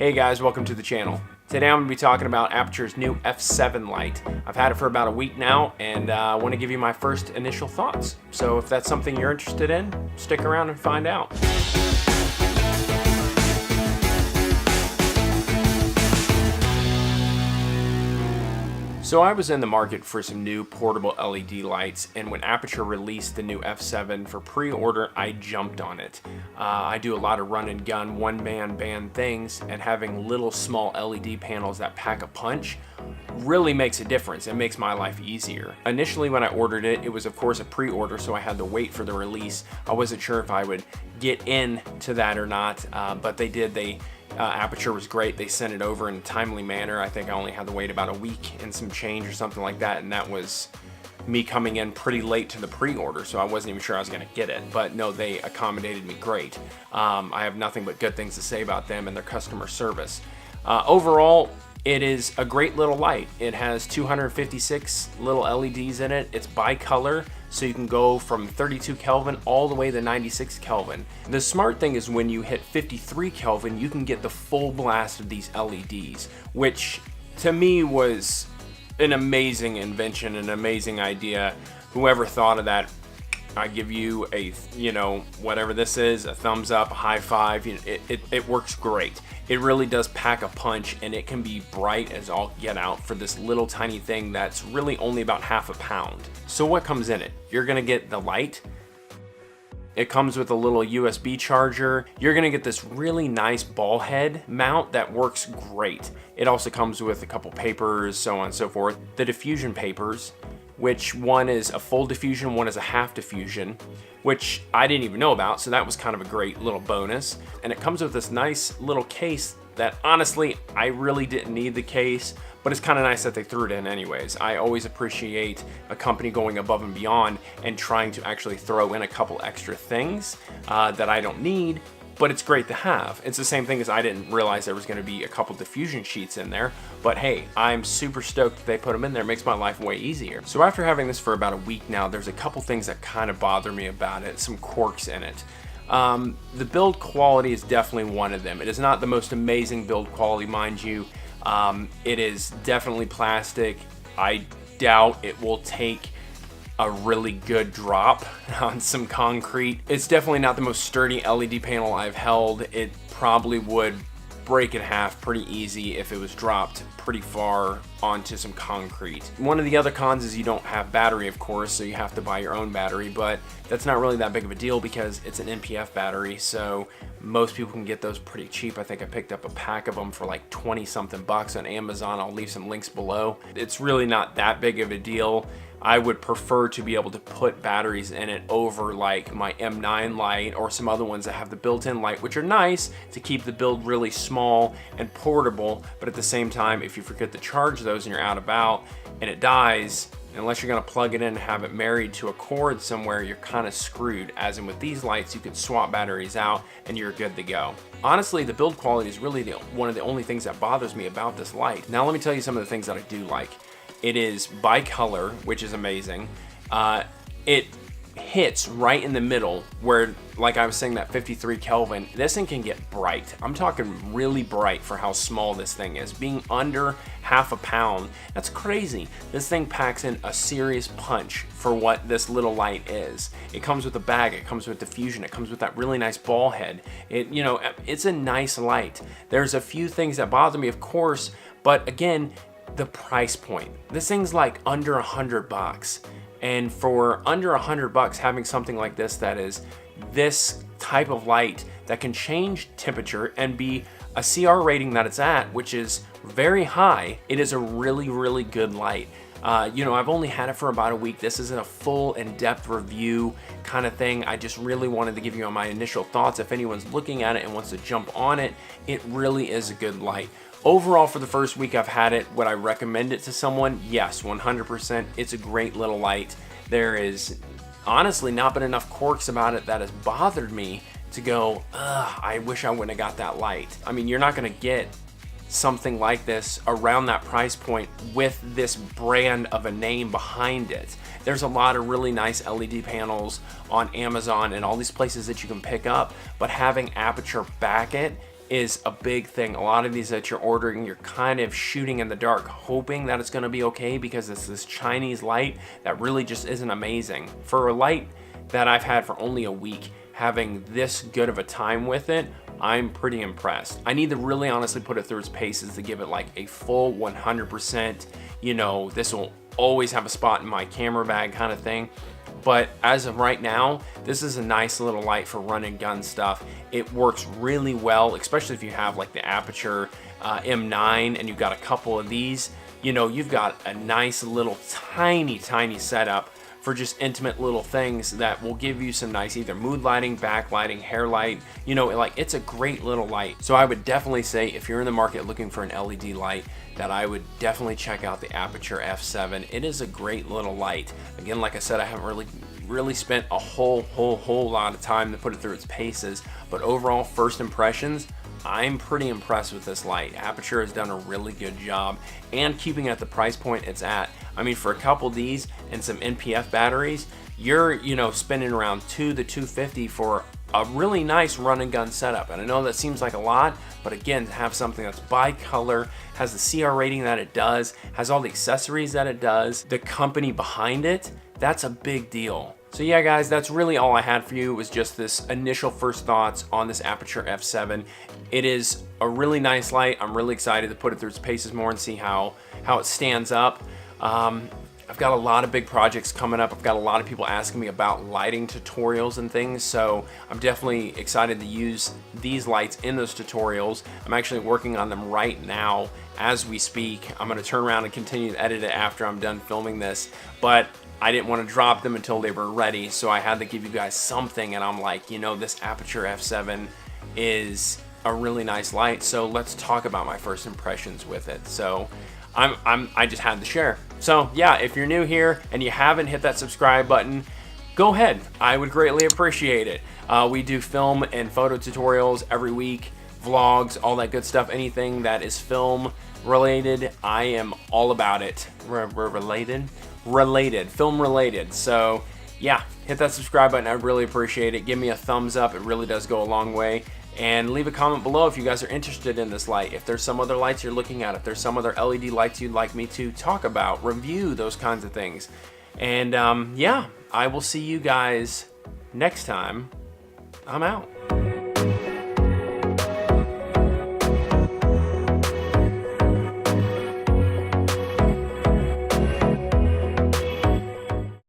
Hey guys, welcome to the channel. Today I'm going to be talking about Aputure's new F7 light. I've had it for about a week now, and I want to give you my first initial thoughts. So if that's something you're interested in, stick around and find out. So I was in the market for some new portable LED lights, and when Aputure released the new F7 for pre-order, I jumped on it. I do a lot of run and gun, one-man band things, and having little small LED panels that pack a punch really makes a difference. It makes my life easier. Initially when I ordered it, it was of course a pre-order, so I had to wait for the release. I wasn't sure if I would get into that or not, but they did. Aputure was great. They sent it over in a timely manner. I think I only had to wait about a week and some change or something like that, and that was me coming in pretty late to the pre-order, so I wasn't even sure I was going to get it. But no, they accommodated me great. I have nothing but good things to say about them and their customer service. Overall, it is a great little light. It has 256 little LEDs in it. It's bi-color, so you can go from 32 Kelvin all the way to 96 Kelvin. The smart thing is when you hit 53 Kelvin, you can get the full blast of these LEDs, which to me was an amazing invention, an amazing idea. Whoever thought of that, I give you a, whatever this is, a thumbs up, a high five. It works great. It really does pack a punch, and it can be bright as all get out for this little tiny thing that's really only about half a pound. So what comes in it? You're gonna get the light. It comes with a little USB charger. You're gonna get this really nice ball head mount that works great. It also comes with a couple papers, so on and so forth. The diffusion papers, which one is a full diffusion, one is a half diffusion, which I didn't even know about, so that was kind of a great little bonus. And it comes with this nice little case that honestly, I really didn't need the case, but it's kind of nice that they threw it in anyways. I always appreciate a company going above and beyond and trying to actually throw in a couple extra things that I don't need, but it's great to have. It's the same thing as I didn't realize there was going to be a couple diffusion sheets in there, but hey, I'm super stoked that they put them in there. It makes my life way easier. So after having this for about a week now, there's a couple things that kind of bother me about it, some quirks in it. The build quality is definitely one of them. It is not the most amazing build quality, mind you. It is definitely plastic. I doubt it will take a really good drop on some concrete. It's definitely not the most sturdy LED panel I've held. It probably would break in half pretty easy if it was dropped pretty far onto some concrete. One of the other cons is you don't have battery, of course, so you have to buy your own battery, but that's not really that big of a deal because it's an NPF battery, so most people can get those pretty cheap. I think I picked up a pack of them for like 20 something bucks on Amazon. I'll leave some links below. It's really not that big of a deal. I would prefer to be able to put batteries in it over like my M9 light or some other ones that have the built-in light, which are nice to keep the build really small and portable, but at the same time, if you forget to charge those and you're out about and it dies, unless you're gonna plug it in and have it married to a cord somewhere, you're kind of screwed. As in with these lights, you can swap batteries out and you're good to go. Honestly, the build quality is really one of the only things that bothers me about this light. Now let me tell you some of the things that I do like. It is bi-color, which is amazing. It hits right in the middle where, like I was saying, that 53 Kelvin, this thing can get bright. I'm talking really bright for how small this thing is. Being under half a pound, that's crazy. This thing packs in a serious punch for what this little light is. It comes with a bag, it comes with diffusion, it comes with that really nice ball head. It's a nice light. There's a few things that bother me, of course, but again, the price point. This thing's like under $100, and for under $100 having something like this that is this type of light that can change temperature and be a CR rating that it's at, which is very high, it is a really good light. I've only had it for about a week. This isn't a full in-depth review kind of thing. I just really wanted to give you my initial thoughts. If anyone's looking at it and wants to jump on it, it really is a good light. Overall, for the first week I've had it, would I recommend it to someone? Yes, 100%. It's a great little light. There is honestly not been enough quirks about it that has bothered me to go, I wish I wouldn't have got that light. I mean, you're not gonna get something like this around that price point with this brand of a name behind it. There's a lot of really nice LED panels on Amazon and all these places that you can pick up, but having Aputure back it is a big thing. A lot of these that you're ordering, you're kind of shooting in the dark, hoping that it's gonna be okay because it's this Chinese light that really just isn't amazing. For a light that I've had for only a week, having this good of a time with it, I'm pretty impressed. I need to really honestly put it through its paces to give it like a full 100%, you know, this will always have a spot in my camera bag kind of thing. But as of right now, this is a nice little light for run and gun stuff. It works really well, especially if you have like the Aputure M9 and you've got a couple of these. You know, you've got a nice little tiny setup for just intimate little things that will give you some nice either mood lighting, backlighting, hair light. You know, like it's a great little light. So I would definitely say if you're in the market looking for an LED light, that I would definitely check out the Aputure F7. It is a great little light. Again, like I said, I haven't really spent a whole lot of time to put it through its paces, but overall first impressions, I'm pretty impressed with this light. Aputure has done a really good job and keeping it at the price point it's at. I mean, for a couple of these and some NPF batteries, you're, you know, spending around $200 to $250 for a really nice run and gun setup. And I know that seems like a lot, but again, to have something that's bi-color, has the CR rating that it does, has all the accessories that it does, the company behind it, that's a big deal. So yeah, guys, that's really all I had for you. It was just this initial first thoughts on this Aputure F7. It is a really nice light. I'm really excited to put it through its paces more and see how it stands up. I've got a lot of big projects coming up. I've got a lot of people asking me about lighting tutorials and things, so I'm definitely excited to use these lights in those tutorials. I'm actually working on them right now as we speak. I'm gonna turn around and continue to edit it after I'm done filming this, but I didn't want to drop them until they were ready, so I had to give you guys something, and I'm like, you know, this Aputure F7 is a really nice light, so let's talk about my first impressions with it. So I just had to share. So yeah, if you're new here and you haven't hit that subscribe button, go ahead. I would greatly appreciate it. We do film and photo tutorials every week, vlogs, all that good stuff. Anything that is film related, I am all about it. Film related. So yeah, hit that subscribe button. I really appreciate it. Give me a thumbs up. It really does go a long way. And leave a comment below if you guys are interested in this light, if there's some other lights you're looking at, if there's some other LED lights you'd like me to talk about, review, those kinds of things. And yeah, I will see you guys next time. I'm out.